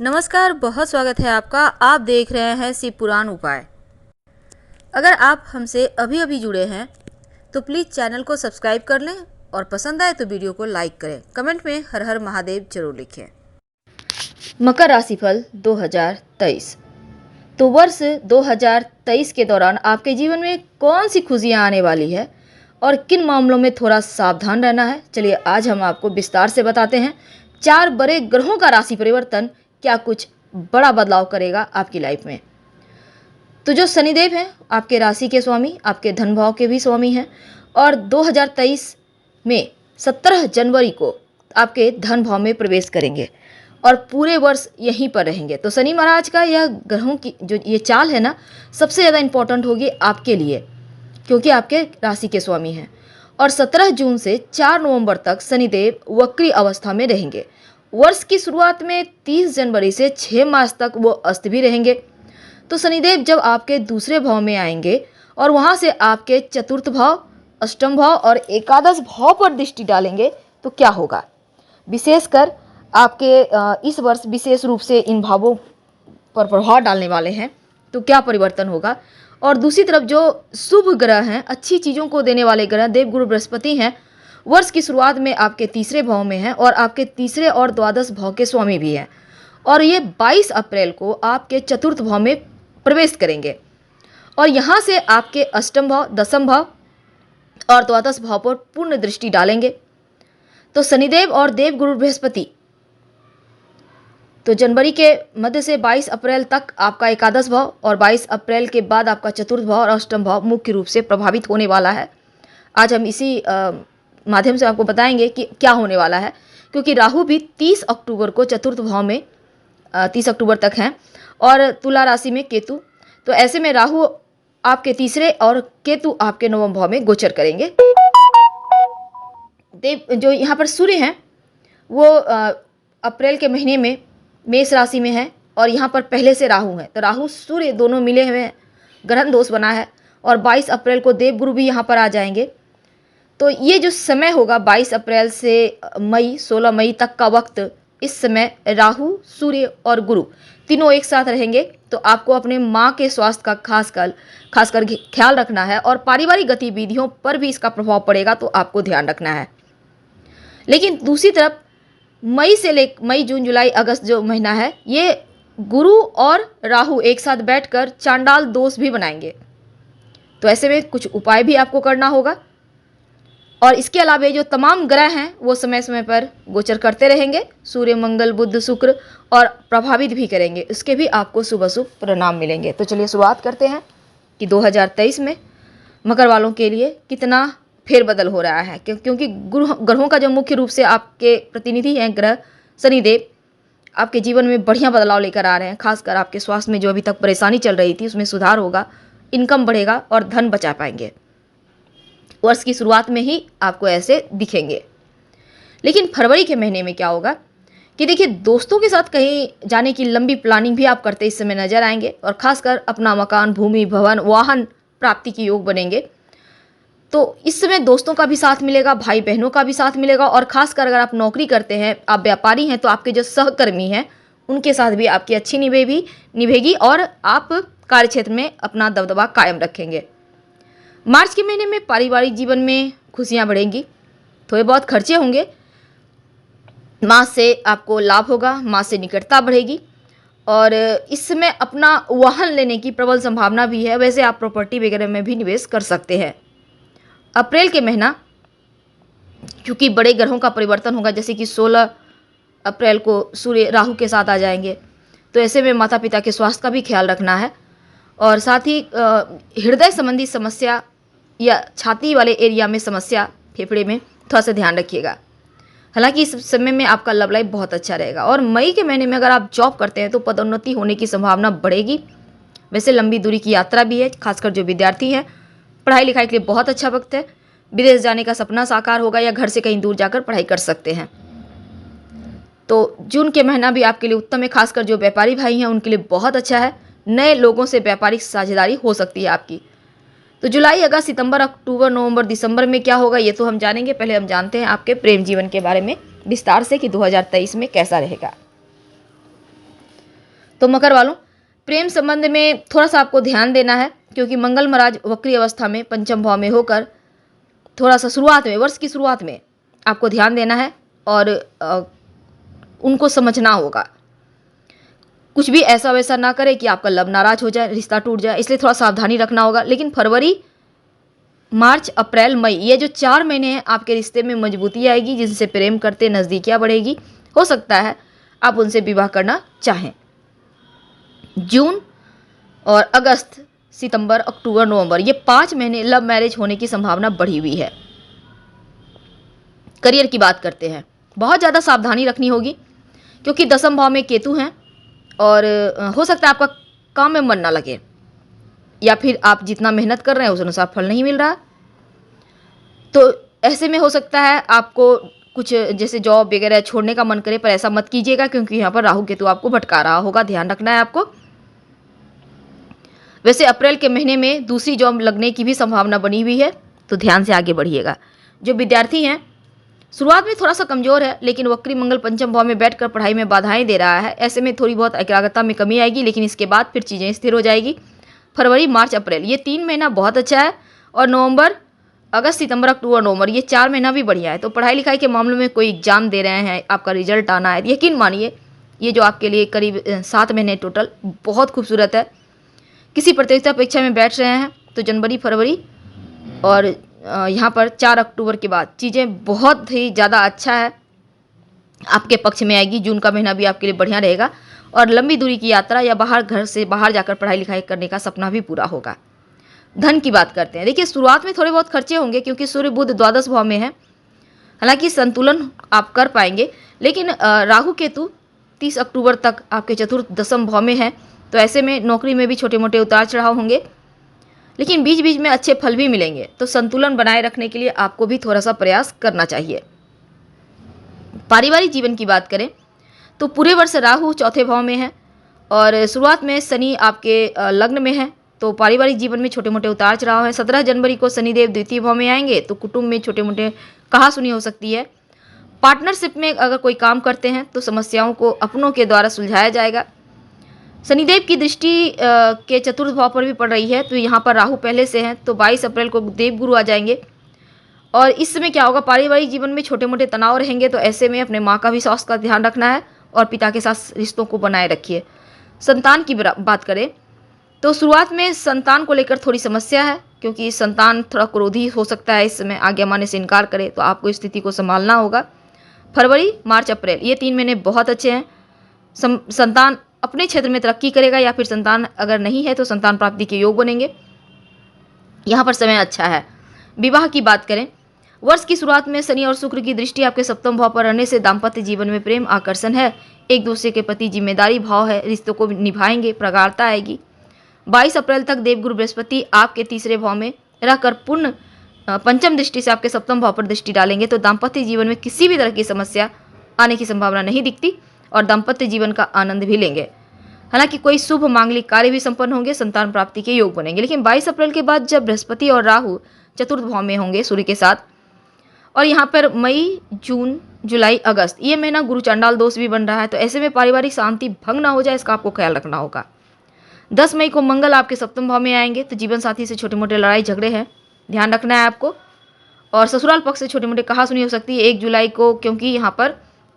नमस्कार, बहुत स्वागत है आपका। आप देख रहे हैं शिव पुराण उपाय। अगर आप हमसे अभी अभी जुड़े हैं तो प्लीज़ चैनल को सब्सक्राइब कर लें और पसंद आए तो वीडियो को लाइक करें। कमेंट में हर हर महादेव जरूर लिखें। मकर राशिफल 2023। तो वर्ष 2023 के दौरान आपके जीवन में कौन सी खुशियाँ आने वाली है और किन मामलों में थोड़ा सावधान रहना है, चलिए आज हम आपको विस्तार से बताते हैं। 4 बड़े ग्रहों का राशि परिवर्तन क्या कुछ बड़ा बदलाव करेगा आपकी लाइफ में। तो जो शनिदेव हैं आपके राशि के स्वामी, आपके धन भाव के भी स्वामी हैं और 2023 में 17 जनवरी को आपके धन भाव में प्रवेश करेंगे और पूरे वर्ष यहीं पर रहेंगे। तो शनि महाराज का यह ग्रहों की जो ये चाल है ना, सबसे ज़्यादा इम्पोर्टेंट होगी आपके लिए, क्योंकि आपके राशि के स्वामी हैं। और 17 जून से 4 नवंबर तक शनिदेव वक्री अवस्था में रहेंगे। वर्ष की शुरुआत में 30 जनवरी से 6 मार्च तक वो अस्त भी रहेंगे। तो शनिदेव जब आपके दूसरे भाव में आएंगे और वहाँ से आपके चतुर्थ भाव, अष्टम भाव और एकादश भाव पर दृष्टि डालेंगे तो क्या होगा। विशेषकर आपके इस वर्ष विशेष रूप से इन भावों पर प्रभाव डालने वाले हैं, तो क्या परिवर्तन होगा। और दूसरी तरफ जो शुभ ग्रह हैं, अच्छी चीज़ों को देने वाले ग्रह देवगुरु बृहस्पति हैं, वर्ष की शुरुआत में आपके तीसरे भाव में हैं और आपके तीसरे और द्वादश भाव के स्वामी भी हैं। और ये 22 अप्रैल को आपके चतुर्थ भाव में प्रवेश करेंगे और यहाँ से आपके अष्टम भाव, दसम भाव और द्वादश भाव पर पूर्ण दृष्टि डालेंगे। तो शनिदेव और देवगुरु बृहस्पति तो जनवरी के मध्य से 22 अप्रैल तक आपका एकादश भाव और 22 अप्रैल के बाद आपका चतुर्थ भाव और अष्टम भाव मुख्य रूप से प्रभावित होने वाला है। आज हम इसी माध्यम से आपको बताएंगे कि क्या होने वाला है, क्योंकि राहु भी 30 अक्टूबर को चतुर्थ भाव में 30 अक्टूबर तक हैं और तुला राशि में केतु। तो ऐसे में राहु आपके तीसरे और केतु आपके नवम भाव में गोचर करेंगे। देव जो यहाँ पर सूर्य हैं वो अप्रैल के महीने में मेष राशि में है और यहाँ पर पहले से राहु है। तो राहु सूर्य दोनों मिले हुए हैं, ग्रहण दोष बना है और 22 अप्रैल को देवगुरु भी यहाँ पर आ जाएंगे। तो ये जो समय होगा 22 अप्रैल से मई 16 मई तक का वक्त, इस समय राहु, सूर्य और गुरु तीनों एक साथ रहेंगे। तो आपको अपने माँ के स्वास्थ्य का खासकर ख्याल रखना है और पारिवारिक गतिविधियों पर भी इसका प्रभाव पड़ेगा, तो आपको ध्यान रखना है। लेकिन दूसरी तरफ मई जून जुलाई अगस्त जो महीना है, ये गुरु और राहु एक साथ बैठकर चांडाल दोष भी बनाएंगे। तो ऐसे में कुछ उपाय भी आपको करना होगा और इसके अलावा जो तमाम ग्रह हैं वो समय समय पर गोचर करते रहेंगे, सूर्य, मंगल, बुध, शुक्र, और प्रभावित भी करेंगे। इसके भी आपको शुभ अशुभ परिणाम मिलेंगे। तो चलिए शुरुआत करते हैं कि 2023 में मकर वालों के लिए कितना फेरबदल हो रहा है, क्योंकि ग्रहों का जो मुख्य रूप से आपके प्रतिनिधि हैं ग्रह शनिदेव, आपके जीवन में बढ़िया बदलाव लेकर आ रहे हैं। खासकर आपके स्वास्थ्य में जो अभी तक परेशानी चल रही थी उसमें सुधार होगा, इनकम बढ़ेगा और धन बचा पाएंगे। वर्ष की शुरुआत में ही आपको ऐसे दिखेंगे। लेकिन फरवरी के महीने में क्या होगा कि देखिए, दोस्तों के साथ कहीं जाने की लंबी प्लानिंग भी आप करते इस समय नजर आएंगे और खासकर अपना मकान, भूमि, भवन, वाहन प्राप्ति के योग बनेंगे। तो इस समय दोस्तों का भी साथ मिलेगा, भाई बहनों का भी साथ मिलेगा और खासकर अगर आप नौकरी करते हैं, आप व्यापारी हैं, तो आपके जो सहकर्मी हैं उनके साथ भी आपकी अच्छी निभेगी और आप कार्यक्षेत्र में अपना दबदबा कायम रखेंगे। मार्च के महीने में पारिवारिक जीवन में खुशियां बढ़ेंगी, थोड़े बहुत खर्चे होंगे, माँ से आपको लाभ होगा, माँ से निकटता बढ़ेगी और इस समय अपना वाहन लेने की प्रबल संभावना भी है। वैसे आप प्रॉपर्टी वगैरह में भी निवेश कर सकते हैं। अप्रैल के महीना क्योंकि बड़े ग्रहों का परिवर्तन होगा, जैसे कि 16 अप्रैल को सूर्य राहु के साथ आ जाएंगे, तो ऐसे में माता पिता के स्वास्थ्य का भी ख्याल रखना है और साथ ही हृदय संबंधी समस्या या छाती वाले एरिया में समस्या, फेफड़े में थोड़ा सा ध्यान रखिएगा। हालांकि इस समय में आपका लव लाइफ बहुत अच्छा रहेगा और मई के महीने में अगर आप जॉब करते हैं तो पदोन्नति होने की संभावना बढ़ेगी। वैसे लंबी दूरी की यात्रा भी है, खासकर जो विद्यार्थी हैं, पढ़ाई लिखाई के लिए बहुत अच्छा वक्त है। विदेश जाने का सपना साकार होगा या घर से कहीं दूर जाकर पढ़ाई कर सकते हैं। तो जून के महीना भी आपके लिए उत्तम है, खासकर जो व्यापारी भाई हैं उनके लिए बहुत अच्छा है। नए लोगों से व्यापारिक साझेदारी हो सकती है आपकी। तो जुलाई, अगस्त, सितंबर, अक्टूबर, नवंबर, दिसंबर में क्या होगा ये तो हम जानेंगे। पहले हम जानते हैं आपके प्रेम जीवन के बारे में विस्तार से कि 2023 में कैसा रहेगा। तो मकर वालों, प्रेम संबंध में थोड़ा सा आपको ध्यान देना है, क्योंकि मंगल महाराज वक्री अवस्था में पंचम भाव में होकर थोड़ा सा शुरुआत में, वर्ष की शुरुआत में आपको ध्यान देना है और उनको समझना होगा। कुछ भी ऐसा वैसा ना करे कि आपका लब नाराज हो जाए, रिश्ता टूट जाए, इसलिए थोड़ा सावधानी रखना होगा। लेकिन फरवरी, मार्च, अप्रैल, मई, ये जो 4 महीने हैं आपके रिश्ते में मजबूती आएगी, जिनसे प्रेम करते नज़दीकियाँ बढ़ेगी। हो सकता है आप उनसे विवाह करना चाहें। जून और अगस्त, सितंबर, अक्टूबर, नवंबर, ये 5 महीने लव मैरिज होने की संभावना बढ़ी हुई है। करियर की बात करते हैं, बहुत ज़्यादा सावधानी रखनी होगी, क्योंकि दसम भाव में केतु हैं और हो सकता है आपका काम में मन ना लगे, या फिर आप जितना मेहनत कर रहे हैं उस अनुसार फल नहीं मिल रहा। तो ऐसे में हो सकता है आपको कुछ जैसे जॉब वगैरह छोड़ने का मन करे, पर ऐसा मत कीजिएगा, क्योंकि यहाँ पर राहु केतु आपको भटका रहा होगा, ध्यान रखना है आपको। वैसे अप्रैल के महीने में दूसरी जॉब लगने की भी संभावना बनी हुई है, तो ध्यान से आगे बढ़िएगा। जो विद्यार्थी हैं, शुरुआत में थोड़ा सा कमजोर है, लेकिन वक्री मंगल पंचम भाव में बैठकर पढ़ाई में बाधाएं दे रहा है। ऐसे में थोड़ी बहुत एकाग्रता में कमी आएगी, लेकिन इसके बाद फिर चीज़ें स्थिर हो जाएगी। फरवरी, मार्च, अप्रैल, ये 3 महीना बहुत अच्छा है, और नवंबर, अगस्त, सितंबर, अक्टूबर, नवंबर, ये 4 महीना भी बढ़िया है। तो पढ़ाई लिखाई के मामलों में कोई एग्जाम दे रहे हैं, आपका रिजल्ट आना है, यकीन मानिए ये जो आपके लिए करीब 7 महीने टोटल बहुत खूबसूरत है। किसी प्रतियोगिता परीक्षा में बैठ रहे हैं तो जनवरी, फरवरी और यहाँ पर 4 अक्टूबर के बाद चीज़ें बहुत ही ज़्यादा अच्छा है, आपके पक्ष में आएगी। जून का महीना भी आपके लिए बढ़िया रहेगा, और लंबी दूरी की यात्रा या बाहर, घर से बाहर जाकर पढ़ाई लिखाई करने का सपना भी पूरा होगा। धन की बात करते हैं, देखिए शुरुआत में थोड़े बहुत खर्चे होंगे, क्योंकि सूर्य बुध द्वादश भाव में है। हालांकि संतुलन आप कर पाएंगे, लेकिन राहु केतु 30 अक्टूबर तक आपके चतुर्थ दसम भाव में है, तो ऐसे में नौकरी में भी छोटे मोटे उतार चढ़ाव होंगे, लेकिन बीच बीच में अच्छे फल भी मिलेंगे। तो संतुलन बनाए रखने के लिए आपको भी थोड़ा सा प्रयास करना चाहिए। पारिवारिक जीवन की बात करें तो पूरे वर्ष राहु चौथे भाव में है, और शुरुआत में शनि आपके लग्न में है, तो पारिवारिक जीवन में छोटे मोटे उतार चढ़ाव है। 17 जनवरी को शनिदेव द्वितीय भाव में आएंगे, तो कुटुंब में छोटे मोटे कहासुनी हो सकती है। पार्टनरशिप में अगर कोई काम करते हैं तो समस्याओं को अपनों के द्वारा सुलझाया जाएगा। शनिदेव की दृष्टि के चतुर्थ भाव पर भी पड़ रही है, तो यहाँ पर राहु पहले से हैं, तो 22 अप्रैल को देवगुरु आ जाएंगे, और इस समय क्या होगा, पारिवारिक जीवन में छोटे मोटे तनाव रहेंगे। तो ऐसे में अपने माँ का भी स्वास्थ्य का ध्यान रखना है, और पिता के साथ रिश्तों को बनाए रखिए। संतान की बात करें तो शुरुआत में संतान को लेकर थोड़ी समस्या है, क्योंकि संतान थोड़ा क्रोधी हो सकता है, इस समय आज्ञा मानने से इनकार करे, तो आपको स्थिति को संभालना होगा। फरवरी, मार्च, अप्रैल, ये 3 महीने बहुत अच्छे हैं। संतान अपने क्षेत्र में तरक्की करेगा, या फिर संतान अगर नहीं है तो संतान प्राप्ति के योग बनेंगे, यहाँ पर समय अच्छा है। विवाह की बात करें, वर्ष की शुरुआत में शनि और शुक्र की दृष्टि आपके सप्तम भाव पर रहने से दाम्पत्य जीवन में प्रेम, आकर्षण है, एक दूसरे के प्रति जिम्मेदारी भाव है, रिश्तों को निभाएंगे, प्रगाढ़ता आएगी। 22 अप्रैल तक देवगुरु बृहस्पति आपके तीसरे भाव में रहकर पूर्ण पंचम दृष्टि से आपके सप्तम भाव पर दृष्टि डालेंगे, तो दाम्पत्य जीवन में किसी भी तरह की समस्या आने की संभावना नहीं दिखती, और दाम्पत्य जीवन का आनंद भी लेंगे। हालांकि कोई शुभ मांगलिक कार्य भी संपन्न होंगे, संतान प्राप्ति के योग बनेंगे। लेकिन 22 अप्रैल के बाद जब बृहस्पति और राहु चतुर्थ भाव में होंगे सूर्य के साथ, और यहाँ पर मई, जून, जुलाई, अगस्त, ये महीना गुरु चांडाल दोष भी बन रहा है, तो ऐसे में पारिवारिक शांति भंग ना हो जाए, इसका आपको ख्याल रखना होगा। 10 मई को मंगल आपके सप्तम भाव में आएंगे, तो जीवन साथी से छोटे मोटे लड़ाई झगड़े हैं, ध्यान रखना है आपको, और ससुराल पक्ष से छोटे मोटे कहासुनी हो सकती है 1 जुलाई को, क्योंकि यहाँ पर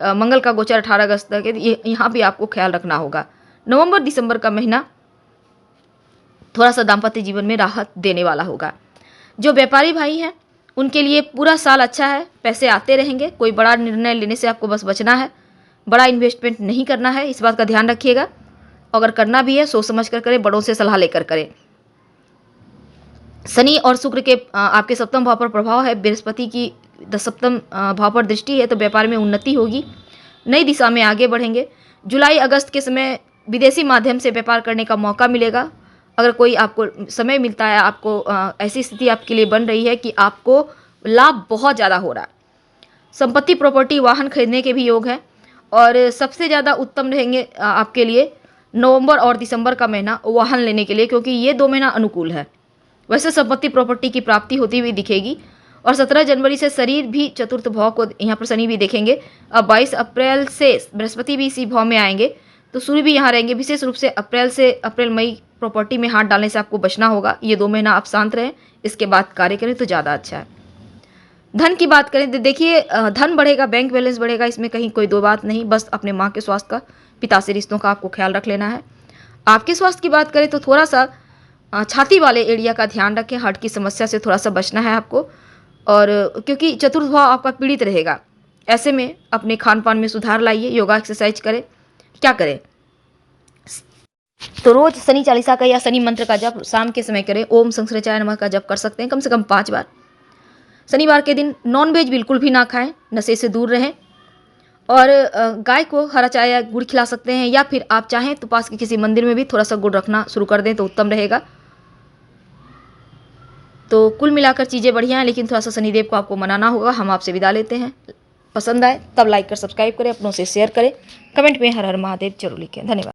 मंगल का गोचर 18 अगस्त तक है, यहाँ भी आपको ख्याल रखना होगा। नवंबर, दिसंबर का महीना थोड़ा सा दाम्पत्य जीवन में राहत देने वाला होगा। जो व्यापारी भाई हैं उनके लिए पूरा साल अच्छा है, पैसे आते रहेंगे। कोई बड़ा निर्णय लेने से आपको बस बचना है, बड़ा इन्वेस्टमेंट नहीं करना है, इस बात का ध्यान रखिएगा। अगर करना भी है सोच समझ कर करें, बड़ों से सलाह लेकर करें। शनि और शुक्र के आपके सप्तम भाव पर प्रभाव है, बृहस्पति की सप्तम भाव पर दृष्टि है, तो व्यापार में उन्नति होगी, नई दिशा में आगे बढ़ेंगे। जुलाई अगस्त के समय विदेशी माध्यम से व्यापार करने का मौका मिलेगा। अगर कोई आपको समय मिलता है, आपको ऐसी स्थिति आपके लिए बन रही है कि आपको लाभ बहुत ज़्यादा हो रहा है, संपत्ति, प्रॉपर्टी, वाहन खरीदने के भी योग हैं। और सबसे ज़्यादा उत्तम रहेंगे आपके लिए नवंबर और दिसंबर का महीना वाहन लेने के लिए, क्योंकि ये 2 महीना अनुकूल है। वैसे संपत्ति, प्रॉपर्टी की प्राप्ति होती हुई दिखेगी। और 17 जनवरी से शरीर भी चतुर्थ भाव को यहाँ पर शनि भी देखेंगे। अब 22 अप्रैल से बृहस्पति भी इसी भाव में आएंगे, तो सूर्य भी यहाँ रहेंगे। विशेष रूप से अप्रैल मई प्रॉपर्टी में हाथ डालने से आपको बचना होगा। ये 2 महीना आप शांत रहें, इसके बाद कार्य करें तो ज़्यादा अच्छा है। धन की बात करें तो देखिए धन बढ़ेगा, बैंक बैलेंस बढ़ेगा, इसमें कहीं कोई दो बात नहीं। बस अपने माँ के स्वास्थ्य का, पिता से रिश्तों का आपको ख्याल रख लेना है। आपके स्वास्थ्य की बात करें तो थोड़ा सा छाती वाले एरिया का ध्यान रखें, हार्ट की समस्या से थोड़ा सा बचना है आपको। और क्योंकि चतुर्थ भाव आपका पीड़ित रहेगा, ऐसे में अपने खान पान में सुधार लाइए, योगा एक्सरसाइज करें। क्या करें तो रोज शनि चालीसा का या शनि मंत्र का जप शाम के समय करें। ओम संसृचाय नमः का जप कर सकते हैं कम से कम 5 बार। शनिवार के दिन नॉनवेज बिल्कुल भी ना खाएं, नशे से दूर रहें। और गाय को हरा चाय या गुड़ खिला सकते हैं, या फिर आप चाहें तो पास के किसी मंदिर में भी थोड़ा सा गुड़ रखना शुरू कर दें तो उत्तम रहेगा। तो कुल मिलाकर चीज़ें बढ़िया हैं, लेकिन थोड़ा सा शनिदेव को आपको मनाना होगा। हम आपसे विदा लेते हैं। पसंद आए तब लाइक कर सब्सक्राइब करें, अपनों से शेयर करें, कमेंट में हर हर महादेव जरूर लिखें। धन्यवाद।